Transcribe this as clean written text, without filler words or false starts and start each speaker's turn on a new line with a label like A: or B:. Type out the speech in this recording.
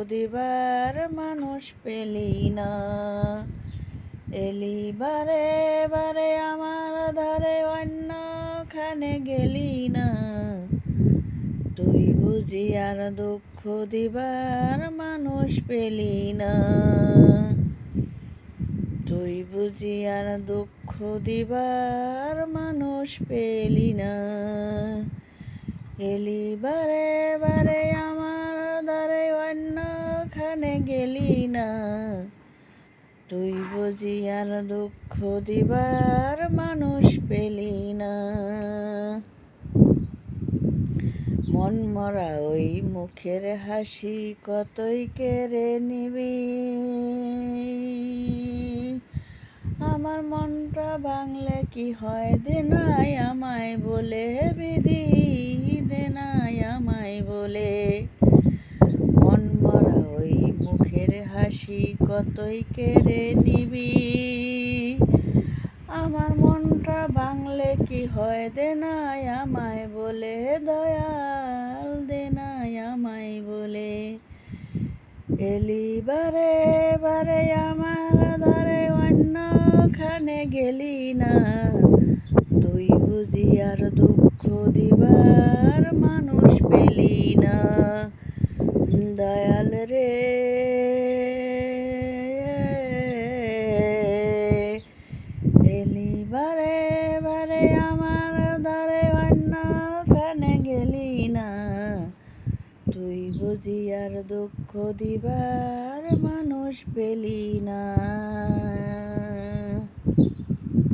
A: দিবার মানুষ পেলি না। এলি বারে বারে আমার ধারে, অন্যখানে গেলি না। তুই বুঝি আর দুঃখ দিবার মানুষ পেলি না। তুই বুঝি আর দুঃখ দিবার মানুষ পেলি না। এলি বারে বারে আমার দ্বারে, অন্যখানে গেলি না। তুই বুঝি আর দুঃখ দিবার মানুষ পেলি না। মন মরা ওই মুখের হাসি কতই কেড়ে নিবি। আমার মনটা ভাঙলে কি হয়, দে নাই আমায় বলে বিধি, দে নাই আমায় বলে। মন মরা ওই মুখের হাসি কতই কেড়ে নিবি। আমার মনটা ভাঙলে কি হয়, দে নাই আমায় বলে। দয়াল দে নাই আমায় বলে। এলি বারে বারে আমার ধারে, অন্যখানে গেলি না। তুই বুঝি আর দুঃখ দিবার মানুষ পেলি না। দয়াল রে, এলি বারে বারে আমার ধারে, অন্যখানে গেলি না। তুই বুঝি আর দুঃখ দিবার মানুষ পেলি না।